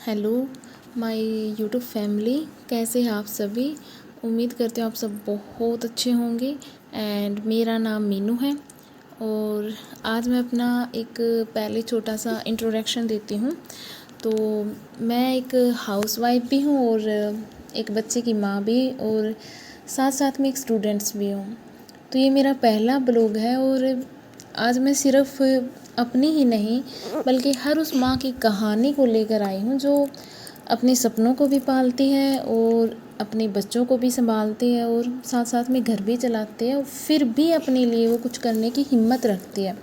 Hello my YouTube family, कैसे हैं आप सभी। उम्मीद करते हो आप सब बहुत अच्छे होंगे। एंड मेरा नाम मीनू है और आज मैं अपना एक पहले छोटा सा इंट्रोडक्शन देती हूँ। तो मैं एक हाउसवाइफ भी हूँ और एक बच्चे की माँ भी, और साथ साथ में एक स्टूडेंट्स भी हूँ। तो ये मेरा पहला ब्लॉग है और आज मैं सिर्फ अपनी ही नहीं बल्कि हर उस माँ की कहानी को लेकर आई हूँ जो अपने सपनों को भी पालती है और अपने बच्चों को भी संभालती है और साथ साथ में घर भी चलाती है, और फिर भी अपने लिए वो कुछ करने की हिम्मत रखती है।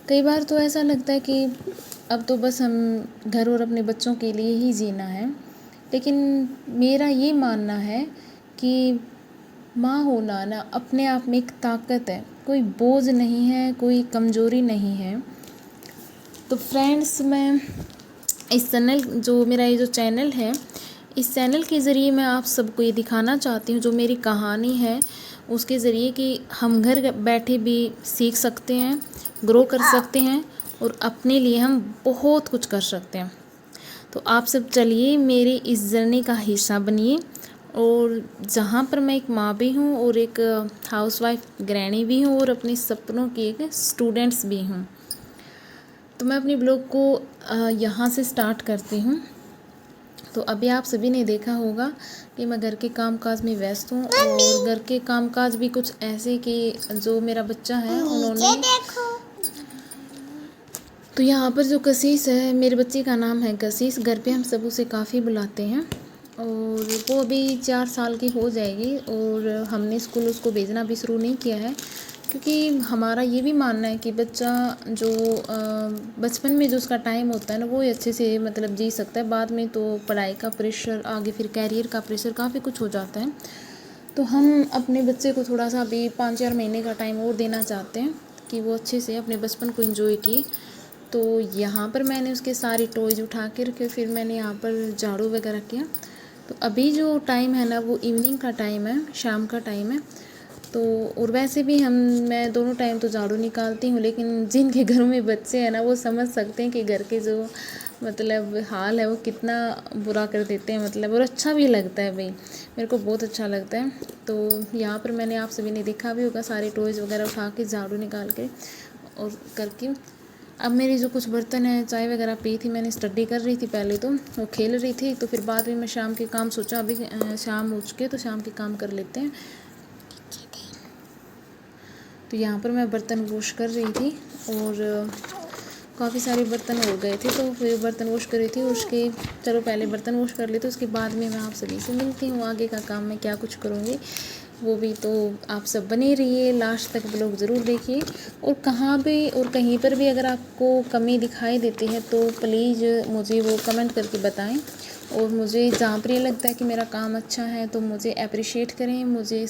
कई बार तो ऐसा लगता है कि अब तो बस हम घर और अपने बच्चों के लिए ही जीना है, लेकिन मेरा ये मानना है कि माँ होना ना अपने आप में एक ताकत है, कोई बोझ नहीं है, कोई कमज़ोरी नहीं है। तो फ्रेंड्स, मैं इस ये जो चैनल है, इस चैनल के ज़रिए मैं आप सबको ये दिखाना चाहती हूँ, जो मेरी कहानी है उसके ज़रिए, कि हम घर बैठे भी सीख सकते हैं, ग्रो कर सकते हैं और अपने लिए हम बहुत कुछ कर सकते हैं। तो आप सब चलिए मेरी इस जर्नी का हिस्सा बनिए, और जहाँ पर मैं एक माँ भी हूँ और एक हाउसवाइफ ग्रैनी भी हूँ और अपने सपनों की एक स्टूडेंट्स भी हूँ। तो मैं अपनी ब्लॉग को यहाँ से स्टार्ट करती हूँ। तो अभी आप सभी ने देखा होगा कि मैं घर के कामकाज में व्यस्त हूँ, और घर के कामकाज भी कुछ ऐसे कि जो मेरा बच्चा है उन्होंने, तो यहाँ पर जो कशिश है, मेरे बच्चे का नाम है कशिश। घर पे हम सब उसे काफ़ी बुलाते हैं, और वो अभी 4 साल की हो जाएगी और हमने स्कूल उसको भेजना भी शुरू नहीं किया है, क्योंकि हमारा ये भी मानना है कि बच्चा जो बचपन में जो उसका टाइम होता है ना, वो अच्छे से मतलब जी सकता है। बाद में तो पढ़ाई का प्रेशर, आगे फिर कैरियर का प्रेशर, काफ़ी कुछ हो जाता है। तो हम अपने बच्चे को थोड़ा सा अभी 5-4 महीने का टाइम और देना चाहते हैं कि वो अच्छे से अपने बचपन को एंजॉय किए। तो यहाँ पर मैंने उसके सारे टॉयज़ उठा के रखे, फिर मैंने यहाँ पर झाड़ू वगैरह किया। तो अभी जो टाइम है ना, वो इवनिंग का टाइम है, शाम का टाइम है। तो और वैसे भी मैं दोनों टाइम तो झाड़ू निकालती हूँ, लेकिन जिनके घरों में बच्चे हैं ना, वो समझ सकते हैं कि घर के जो मतलब हाल है वो कितना बुरा कर देते हैं, मतलब। और अच्छा भी लगता है भाई, मेरे को बहुत अच्छा लगता है। तो यहाँ पर मैंने, आप सभी ने देखा भी होगा, सारे टॉयज़ वगैरह उठा के झाड़ू निकाल के और करके। अब मेरी जो कुछ बर्तन है, चाय वगैरह पी थी, मैंने स्टडी कर रही थी पहले, तो वो खेल रही थी। तो फिर बाद में मैं शाम के काम सोचा, अभी शाम हो चुके तो शाम के काम कर लेते हैं। तो यहाँ पर मैं बर्तन वॉश कर रही थी और काफ़ी सारे बर्तन हो गए थे, तो फिर बर्तन वॉश कर रही थी। उसके चलो पहले बर्तन वॉश कर लेते, उसके बाद में मैं आप सभी से मिलती हूँ। आगे का काम मैं क्या कुछ करूँगी वो भी तो आप सब बने रहिए, लास्ट तक ब्लॉग ज़रूर देखिए। और कहाँ भी और कहीं पर भी अगर आपको कमी दिखाई देती है तो प्लीज़ मुझे वो कमेंट करके बताएं, और मुझे जहाँ पर ये लगता है कि मेरा काम अच्छा है तो मुझे अप्रिशिएट करें, मुझे।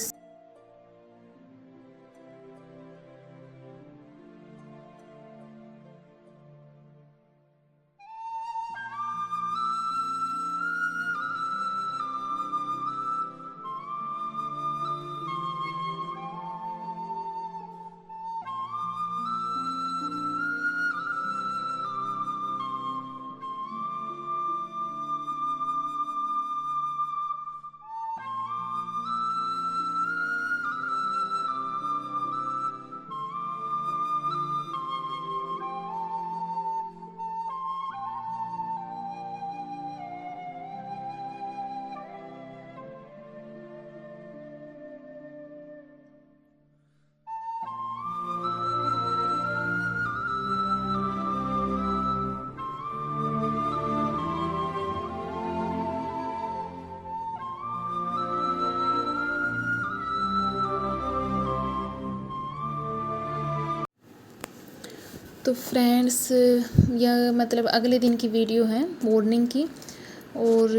तो फ्रेंड्स, यह मतलब अगले दिन की वीडियो है, मॉर्निंग की, और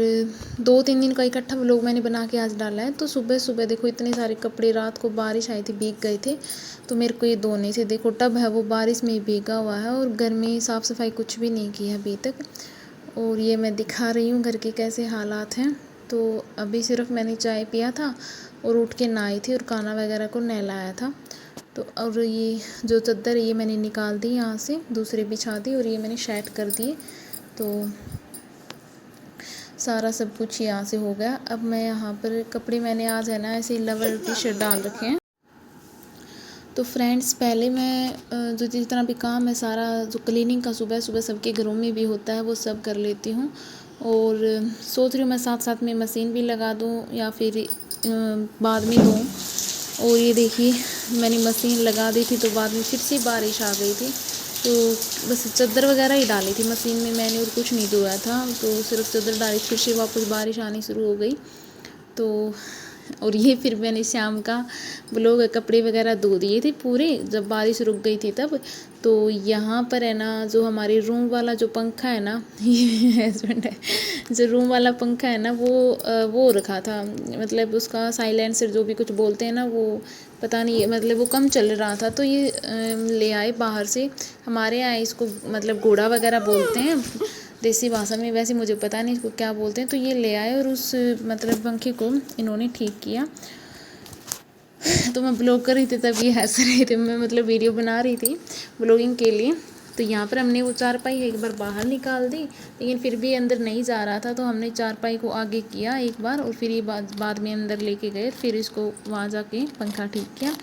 2-3 दिन का इकट्ठा व्लॉग मैंने बना के आज डाला है। तो सुबह सुबह देखो, इतने सारे कपड़े, रात को बारिश आई थी, भीग गए थे, तो मेरे को ये धोने से, देखो टब है वो बारिश में ही भीगा हुआ है, और घर में साफ़ सफाई कुछ भी नहीं की है अभी तक। और ये मैं दिखा रही हूँ घर के कैसे हालात हैं। तो अभी सिर्फ मैंने चाय पिया था और उठ के नहाई थी और खाना वगैरह को नहलाया था। तो और ये जो चादर है ये मैंने निकाल दी यहाँ से, दूसरे बिछा दी, और ये मैंने सेट कर दिए। तो सारा सब कुछ यहाँ से हो गया। अब मैं यहाँ पर कपड़े मैंने आज है ना ऐसे लोअर टी शर्ट डाल रखे हैं। तो फ्रेंड्स पहले मैं जो जितना भी काम है सारा जो क्लीनिंग का सुबह सुबह सबके घरों में भी होता है वो सब कर लेती हूँ, और सोच रही हूँ मैं साथ साथ में मशीन भी लगा दूँ या फिर बाद में दूँ। और ये देखिए मैंने मशीन लगा दी थी तो बाद में फिर से बारिश आ गई थी, तो बस चादर वगैरह ही डाली थी मशीन में मैंने और कुछ नहीं धोया था, तो सिर्फ चादर डाली, फिर से वापस बारिश आनी शुरू हो गई। तो और ये फिर मैंने शाम का ब्लॉग कपड़े वगैरह धो दिए थे पूरे जब बारिश रुक गई थी तब। तो यहाँ पर है ना जो हमारे रूम वाला जो पंखा है ना ये हस्बैंड है, जो रूम वाला पंखा है ना वो रखा था, मतलब उसका साइलेंसर जो भी कुछ बोलते हैं ना वो पता नहीं, मतलब वो कम चल रहा था, तो ये ले आए बाहर से। हमारे यहाँ इसको मतलब घोड़ा वगैरह बोलते हैं देसी भाषा में, वैसे मुझे पता नहीं इसको क्या बोलते हैं। तो ये ले आए और उस मतलब पंखे को इन्होंने ठीक किया। तो मैं ब्लॉग कर रही थी तब ये हंस रहे थे, मैं मतलब वीडियो बना रही थी ब्लॉगिंग के लिए। तो यहाँ पर हमने वो चारपाई एक बार बाहर निकाल दी, लेकिन फिर भी अंदर नहीं जा रहा था, तो हमने चारपाई को आगे किया एक बार और फिर ये बाद में अंदर लेके गए, फिर इसको वहाँ जाके पंखा ठीक किया।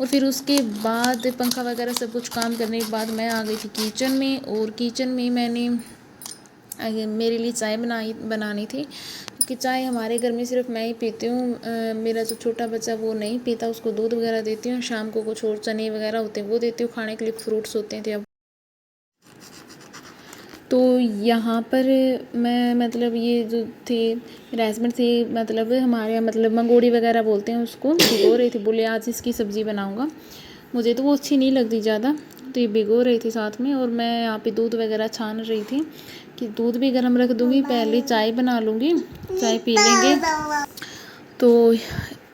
और फिर उसके बाद पंखा वगैरह सब कुछ काम करने के बाद मैं आ गई थी किचन में, और किचन में मैंने मेरे लिए चाय बनानी थी, क्योंकि चाय हमारे घर में सिर्फ मैं ही पीती हूँ। मेरा जो छोटा बच्चा वो नहीं पीता, उसको दूध वगैरह देती हूँ, शाम को कुछ और चने वगैरह होते हैं वो देती हूँ खाने के लिए, फ्रूट्स होते थे अब। तो यहाँ पर मैं मतलब ये जो थे मेरे हस्बैंड थे, मतलब हमारे यहाँ मतलब मंगोड़ी वगैरह बोलते हैं उसको, भिगो रहे थे, बोले आज इसकी सब्ज़ी बनाऊँगा। मुझे तो वो अच्छी नहीं लगती ज़्यादा, तो ये भिगो रही थी साथ में, और मैं यहाँ पे दूध वगैरह छान रही थी कि दूध भी गर्म रख दूँगी, पहले चाय बना लूँगी, चाय पी लेंगे। तो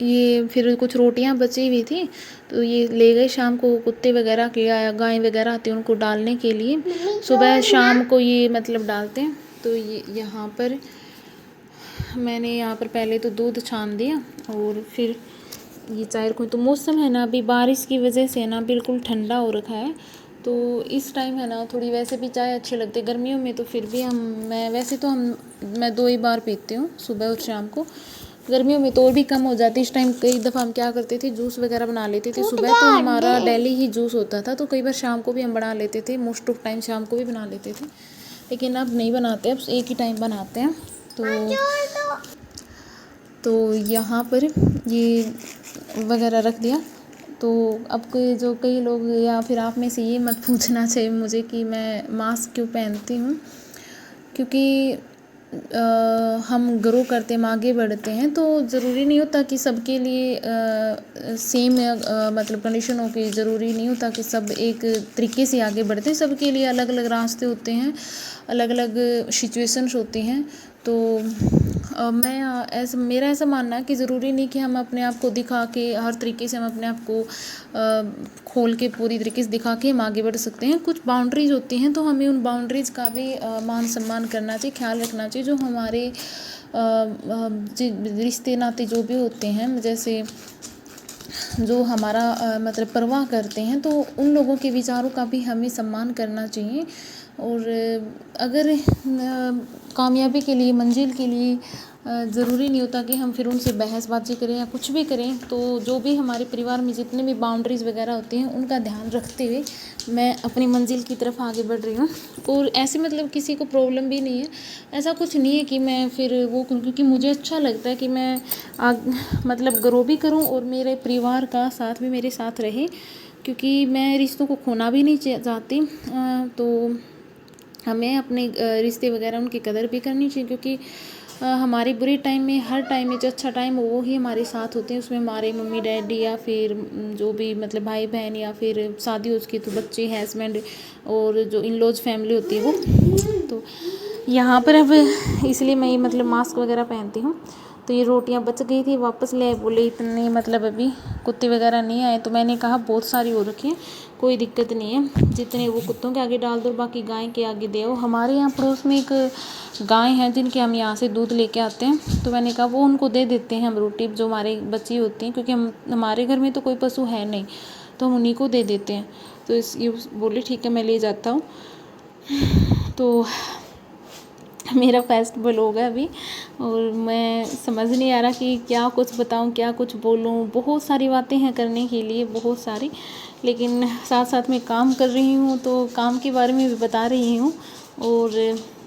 ये फिर कुछ रोटियां बची हुई थी, तो ये ले गए शाम को, कुत्ते वगैरह के या गाय वगैरह आती हैं उनको डालने के लिए, सुबह शाम को ये मतलब डालते हैं। तो ये यहाँ पर मैंने यहाँ पर पहले तो दूध छान दिया और फिर ये चाय को, तो मौसम है ना अभी बारिश की वजह से ना बिल्कुल ठंडा हो रखा है, तो इस टाइम है ना थोड़ी वैसे भी चाय अच्छी लगती है गर्मियों में, तो फिर भी मैं 2 ही बार पीती हूँ सुबह और शाम को, गर्मियों में तो और भी कम हो जाती। इस टाइम कई दफ़ा हम क्या करते थे जूस वगैरह बना लेते थे, सुबह तो हमारा डेली ही जूस होता था, तो कई बार शाम को भी हम बना लेते थे, मोस्ट ऑफ टाइम शाम को भी बना लेते थे, लेकिन अब नहीं बनाते, अब एक ही टाइम बनाते हैं। तो यहाँ पर ये वगैरह रख दिया। तो अब कई लोग या फिर आप में से ये मत पूछना चाहिए मुझे कि मैं मास्क क्यों पहनती हूँ, क्योंकि हम ग्रो करते हैं, हम आगे बढ़ते हैं, तो ज़रूरी नहीं होता कि सबके लिए सेम मतलब कंडीशन हो, कि ज़रूरी नहीं होता कि सब एक तरीके से आगे बढ़ते हैं, सबके लिए अलग अलग रास्ते होते हैं, अलग अलग सिचुएशंस होती हैं। तो मेरा ऐसा मानना है कि ज़रूरी नहीं कि हम अपने आप को दिखा के हर तरीके से हम अपने आप को खोल के पूरी तरीके से दिखा के हम आगे बढ़ सकते हैं। कुछ बाउंड्रीज होती हैं, तो हमें उन बाउंड्रीज़ का भी मान सम्मान करना चाहिए, ख्याल रखना चाहिए, जो हमारे रिश्ते नाते जो भी होते हैं, जैसे जो हमारा मतलब परवाह करते हैं, तो उन लोगों के विचारों का भी हमें सम्मान करना चाहिए। और अगर कामयाबी के लिए, मंजिल के लिए ज़रूरी नहीं होता कि हम फिर उनसे बहसबाजी करें या कुछ भी करें, तो जो भी हमारे परिवार में जितने भी बाउंड्रीज़ वगैरह होती हैं उनका ध्यान रखते हुए मैं अपनी मंजिल की तरफ आगे बढ़ रही हूँ। और ऐसे मतलब किसी को प्रॉब्लम भी नहीं है, ऐसा कुछ नहीं है कि मैं फिर वो, क्योंकि मुझे अच्छा लगता है कि मैं मतलब ग्रो भी करूँ और मेरे परिवार का साथ भी मेरे साथ रहे, क्योंकि मैं रिश्तों को खोना भी नहीं चाहती। तो हमें अपने रिश्ते वगैरह उनकी कदर भी करनी चाहिए, क्योंकि हमारे बुरे टाइम में, हर टाइम में जो अच्छा टाइम हो वो ही हमारे साथ होते हैं, उसमें हमारे मम्मी डैडी या फिर जो भी मतलब भाई बहन या फिर शादी हो उसकी तो बच्चे, हस्बैंड और जो इन लॉज फैमिली होती है वो। तो यहाँ पर अब इसलिए मैं ये मतलब मास्क वगैरह पहनती हूँ। तो ये रोटियां बच गई थी, वापस ले, बोले इतने मतलब अभी कुत्ते वगैरह नहीं आए, तो मैंने कहा बहुत सारी हो रखी है, कोई दिक्कत नहीं है, जितने वो कुत्तों के आगे डाल दो, बाकी गाय के आगे दे आओ। हमारे यहाँ पड़ोस में एक गाय हैं जिनके हम यहाँ से दूध लेके आते हैं, तो मैंने कहा वो उनको दे देते हैं हम रोटी जो हमारे बची होती हैं, क्योंकि हमारे घर में तो कोई पशु है नहीं, तो हम उन्हीं को दे देते हैं। तो ये बोले ठीक है मैं ले जाता हूँ। तो मेरा फर्स्ट ब्लॉग है अभी, और मैं समझ नहीं आ रहा कि क्या कुछ बताऊं, क्या कुछ बोलूं। बहुत सारी बातें हैं करने के लिए, बहुत सारी, लेकिन साथ साथ में काम कर रही हूँ तो काम के बारे में भी बता रही हूँ, और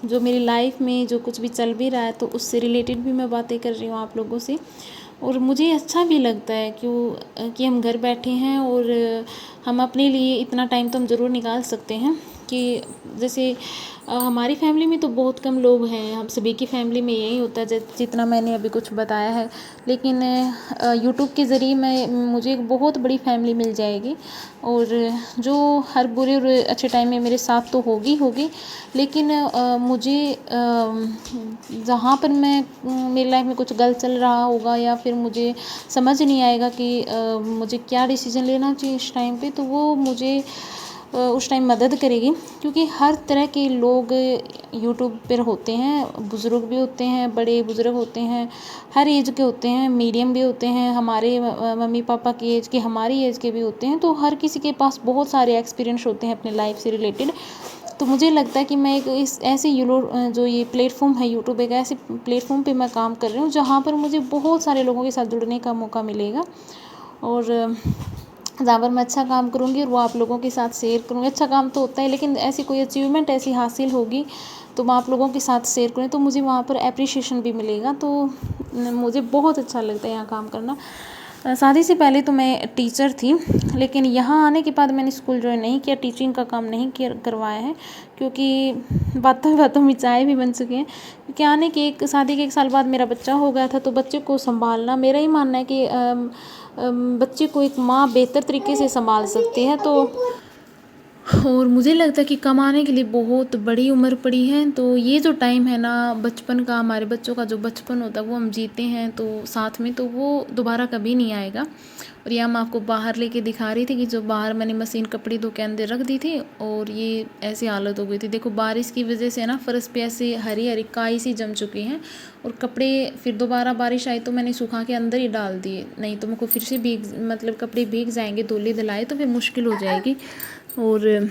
जो मेरी लाइफ में जो कुछ भी चल भी रहा है तो उससे रिलेटेड भी मैं बातें कर रही हूँ आप लोगों से। और मुझे अच्छा भी लगता है क्यों कि हम घर बैठे हैं और हम अपने लिए इतना टाइम तो हम ज़रूर निकाल सकते हैं कि जैसे हमारी फैमिली में तो बहुत कम लोग हैं, हम सभी की फैमिली में यही होता है जितना मैंने अभी कुछ बताया है, लेकिन यूट्यूब के ज़रिए मुझे एक बहुत बड़ी फैमिली मिल जाएगी, और जो हर बुरे और अच्छे टाइम में मेरे साथ तो होगी, लेकिन मुझे जहाँ पर मेरी लाइफ में कुछ गलत चल रहा होगा या फिर मुझे समझ नहीं आएगा कि मुझे क्या डिसीज़न लेना चाहिए इस टाइम पे, तो वो मुझे उस टाइम मदद करेगी, क्योंकि हर तरह के लोग यूट्यूब पर होते हैं। बुज़ुर्ग भी होते हैं, बड़े बुज़ुर्ग होते हैं, हर एज के होते हैं, मीडियम भी होते हैं, हमारे मम्मी पापा की एज के, हमारी एज के भी होते हैं। तो हर किसी के पास बहुत सारे एक्सपीरियंस होते हैं अपने लाइफ से रिलेटेड। तो मुझे लगता है कि मैं एक इस ऐसे जो ये प्लेटफॉर्म है यूट्यूब, एक ऐसे प्लेटफॉर्म पे मैं काम कर रही हूँ जहाँ पर मुझे बहुत सारे लोगों के साथ जुड़ने का मौका मिलेगा, और जहाँ पर मैं अच्छा काम करूँगी और वो आप लोगों के साथ शेयर करूँगी। अच्छा काम तो होता है, लेकिन ऐसी कोई अचीवमेंट ऐसी हासिल होगी तो मैं आप लोगों के साथ शेयर करूँ तो मुझे वहाँ पर अप्रिशिएशन भी मिलेगा। तो मुझे बहुत अच्छा लगता है यहाँ काम करना। शादी से पहले तो मैं टीचर थी, लेकिन यहाँ आने के बाद मैंने स्कूल ज्वाइन नहीं किया, टीचिंग का काम नहीं किया करवाया है, क्योंकि बातों बातों में चाय भी बन चुके हैं। क्योंकि शादी के 1 साल बाद मेरा बच्चा हो गया था, तो बच्चे को संभालना, मेरा ही मानना है कि बच्चे को एक माँ बेहतर तरीके से संभाल सकती है। तो और मुझे लगता है कि कमाने के लिए बहुत बड़ी उम्र पड़ी है, तो ये जो टाइम है ना बचपन का, हमारे बच्चों का जो बचपन होता है वो हम जीते हैं तो साथ में, तो वो दोबारा कभी नहीं आएगा। और यहाँ मैं आपको बाहर लेके दिखा रही थी कि जो बाहर मैंने मशीन कपड़े धो के अंदर रख दी थी, और ये ऐसी हालत हो गई थी। देखो बारिश की वजह से ना फर्श पे ऐसे हरी हरी काई सी जम चुकी हैं, और कपड़े फिर दोबारा बारिश आई तो मैंने सुखा के अंदर ही डाल दिए, नहीं तो मेरे को फिर से मतलब कपड़े भीग जाएंगे धुले धुलाए तो फिर मुश्किल हो जाएगी, और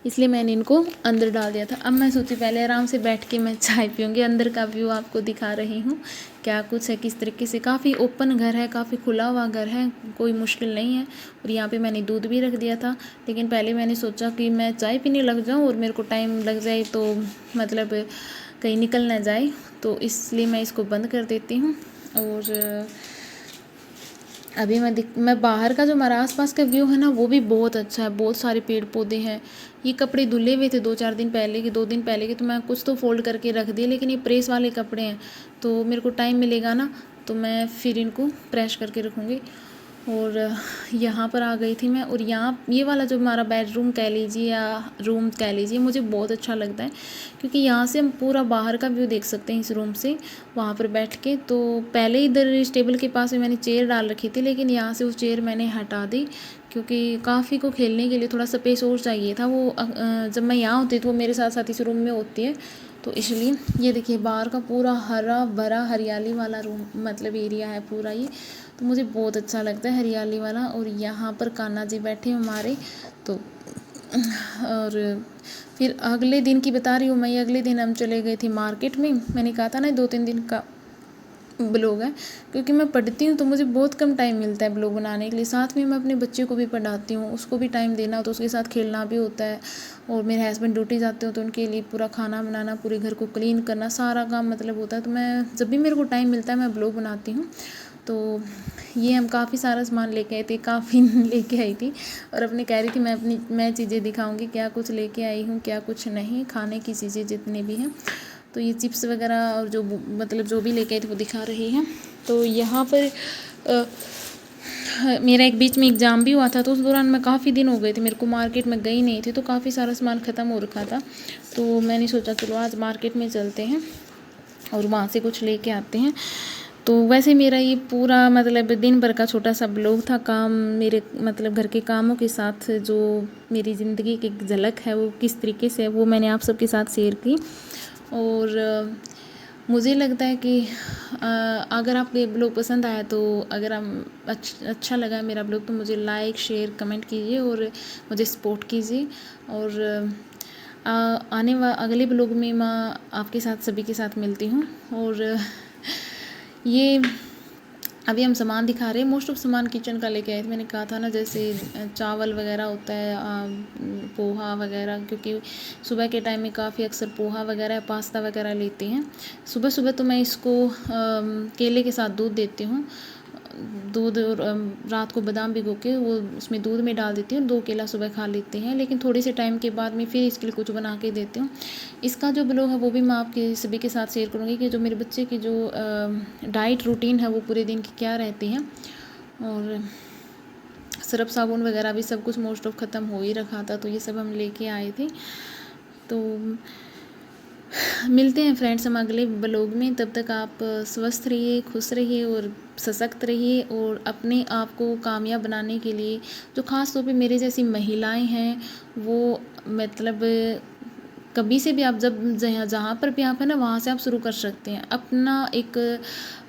इसलिए मैंने इनको अंदर डाल दिया था। अब मैं सोची पहले आराम से बैठ के मैं चाय पीऊँगी। अंदर का व्यू आपको दिखा रही हूँ क्या कुछ है, किस तरीके से। काफ़ी ओपन घर है, काफ़ी खुला हुआ घर है, कोई मुश्किल नहीं है। और यहाँ पे मैंने दूध भी रख दिया था, लेकिन पहले मैंने सोचा कि मैं चाय पीने लग जाऊँ और मेरे को टाइम लग जाए तो मतलब कहीं निकल ना जाए, तो इसलिए मैं इसको बंद कर देती हूँ। और अभी मैं बाहर का जो हमारा आसपास का व्यू है ना वो भी बहुत अच्छा है, बहुत सारे पेड़ पौधे हैं। ये कपड़े धुले हुए थे 2-4 दिन पहले के, 2 दिन पहले के, तो मैं कुछ तो फोल्ड करके रख दिए, लेकिन ये प्रेस वाले कपड़े हैं तो मेरे को टाइम मिलेगा ना तो मैं फिर इनको प्रेस करके रखूँगी। और यहाँ पर आ गई थी मैं, और यहाँ ये वाला जो हमारा बेडरूम कह लीजिए या रूम कह लीजिए, मुझे बहुत अच्छा लगता है, क्योंकि यहाँ से हम पूरा बाहर का व्यू देख सकते हैं इस रूम से, वहाँ पर बैठ के। तो पहले इधर इस टेबल के पास में मैंने चेयर डाल रखी थी, लेकिन यहाँ से उस चेयर मैंने हटा दी, क्योंकि काफ़ी को खेलने के लिए थोड़ा स्पेस और चाहिए था। वो जब मैं यहाँ होती तो वो मेरे साथ साथ इस रूम में होती है, तो इसलिए ये देखिए बाहर का पूरा हरा भरा हरियाली वाला रूम मतलब एरिया है पूरा ये, तो मुझे बहुत अच्छा लगता है हरियाली वाला। और यहाँ पर कान्हा जी बैठे हमारे, तो और फिर अगले दिन की बता रही हूँ मैं, अगले दिन हम चले गए थे मार्केट में। मैंने कहा था ना 2-3 दिन का ब्लॉग है, क्योंकि मैं पढ़ती हूँ तो मुझे बहुत कम टाइम मिलता है ब्लॉग बनाने के लिए। साथ में मैं अपने बच्चे को भी पढ़ाती हूँ, उसको भी टाइम देना तो उसके साथ खेलना भी होता है। और मेरे हस्बैंड ड्यूटी जाते हो तो उनके लिए पूरा खाना बनाना, पूरे घर को क्लीन करना, सारा काम मतलब होता है। तो मैं जब भी मेरे को टाइम मिलता है मैं ब्लॉग बनाती हूँ। तो ये हम काफ़ी सारा सामान लेके आए थे, काफ़ी लेके आई थी, और अपने कह रही थी मैं चीज़ें दिखाऊंगी क्या कुछ लेके आई हूँ क्या कुछ नहीं, खाने की चीज़ें जितने भी हैं। तो ये चिप्स वगैरह और जो मतलब जो भी लेके आई थी वो दिखा रही हैं। तो यहाँ पर मेरा एक बीच में एग्ज़ाम भी हुआ था, तो उस दौरान मैं काफ़ी दिन हो गए थे मेरे को मार्केट में गई नहीं थी, तो काफ़ी सारा सामान ख़त्म हो रखा था। तो मैंने सोचा चलो आज मार्केट में चलते हैं और वहाँ से कुछ लेके आते हैं। तो वैसे मेरा ये पूरा मतलब दिन भर का छोटा सा ब्लॉग था, काम मेरे मतलब घर के कामों के साथ जो मेरी ज़िंदगी की एक झलक है वो किस तरीके से है वो मैंने आप सबके साथ शेयर की। और मुझे लगता है कि अगर आपको ये ब्लॉग पसंद आया, तो अगर हम अच्छा लगा मेरा ब्लॉग, तो मुझे लाइक शेयर कमेंट कीजिए और मुझे सपोर्ट कीजिए। और अगले ब्लॉग में मैं आपके साथ सभी के साथ मिलती हूँ। और ये अभी हम सामान दिखा रहे हैं, मोस्ट ऑफ सामान किचन का लेके आए थे। मैंने कहा था ना, जैसे चावल वगैरह होता है, पोहा वगैरह, क्योंकि सुबह के टाइम में काफ़ी अक्सर पोहा वगैरह पास्ता वगैरह लेते हैं। सुबह सुबह तो मैं इसको केले के साथ दूध देती हूँ। दूध और रात को बादाम भिगो के वो उसमें दूध में डाल देती हूँ, 2 केला सुबह खा लेते हैं। लेकिन थोड़ी से टाइम के बाद में फिर इसके लिए कुछ बना के देती हूँ। इसका जो ब्लॉग है वो भी मैं आपके सभी के साथ शेयर करूँगी कि जो मेरे बच्चे की जो डाइट रूटीन है वो पूरे दिन की क्या रहती है। और सरफ साबुन वगैरह भी सब कुछ मोस्ट ऑफ ख़त्म हो ही रखा था, तो ये सब हम लेके आए थे। तो मिलते हैं फ्रेंड्स हम अगले ब्लॉग में। तब तक आप स्वस्थ रहिए, खुश रहिए और सशक्त रहिए। और अपने आप को कामयाब बनाने के लिए जो ख़ास तौर पे मेरे जैसी महिलाएं हैं, वो मतलब कभी से भी आप जहाँ पर भी आप है ना, वहाँ से आप शुरू कर सकते हैं। अपना एक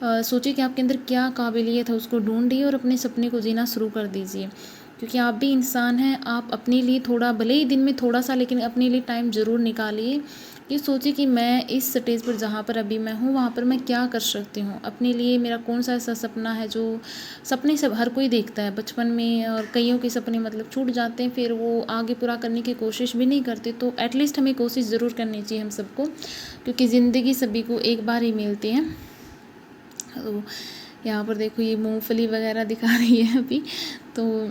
सोचिए कि आपके अंदर क्या काबिलियत है, उसको ढूंढिए और अपने सपने को जीना शुरू कर दीजिए। क्योंकि आप भी इंसान हैं, आप अपने लिए थोड़ा, भले ही दिन में थोड़ा सा, लेकिन अपने लिए टाइम ज़रूर निकालिए। ये सोचिए कि मैं इस स्टेज पर जहाँ पर अभी मैं हूँ, वहाँ पर मैं क्या कर सकती हूँ अपने लिए। मेरा कौन सा ऐसा सपना है, जो सपने सब हर कोई देखता है बचपन में, और कईयों के सपने मतलब छूट जाते हैं, फिर वो आगे पूरा करने की कोशिश भी नहीं करते। तो एटलीस्ट हमें कोशिश ज़रूर करनी चाहिए हम सबको, क्योंकि ज़िंदगी सभी को एक बार ही मिलती है। तो यहाँ पर देखो ये मूंगफली वगैरह दिखा रही है अभी। तो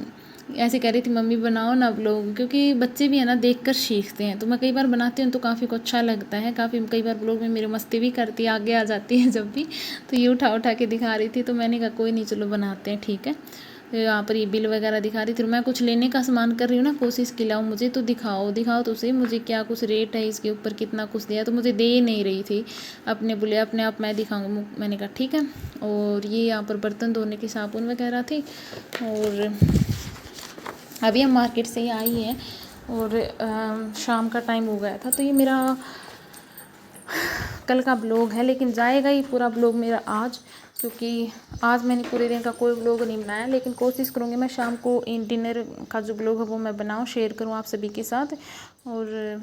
ऐसे कह रही थी मम्मी बनाओ ना ब्लॉग, क्योंकि बच्चे भी है ना देखकर सीखते हैं। तो मैं कई बार बनाती हूँ तो काफ़ी को अच्छा लगता है, कई बार ब्लॉग में मेरे मस्ती भी करती है, आगे आ जाती है जब भी। तो ये उठा उठा के दिखा रही थी, तो मैंने कहा कोई नहीं, चलो बनाते हैं, ठीक है। तो यहाँ पर ये बिल वगैरह दिखा रही थी। मैं कुछ लेने का सामान कर रही हूँ ना, कोशिश की लाऊं, मुझे तो दिखाओ तो सही, मुझे क्या कुछ रेट है इसके ऊपर, कितना कुछ दिया। तो मुझे दे ही नहीं रही थी, अपने बोले अपने आप मैं दिखाऊंगा। मैंने कहा ठीक है। और ये यहाँ पर बर्तन धोने की साबुन वगैरह थी। और अभी हम मार्केट से ही आई हैं और शाम का टाइम हो गया था। तो ये मेरा कल का ब्लॉग है, लेकिन जाएगा ही पूरा ब्लॉग मेरा आज, क्योंकि आज मैंने पूरे दिन का कोई ब्लॉग नहीं बनाया। लेकिन कोशिश करूँगी मैं शाम को इन डिनर का जो ब्लॉग है वो मैं बनाऊँ, शेयर करूँ आप सभी के साथ। और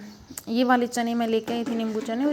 ये वाले चने मैं लेके आई थी, नींबू चने। और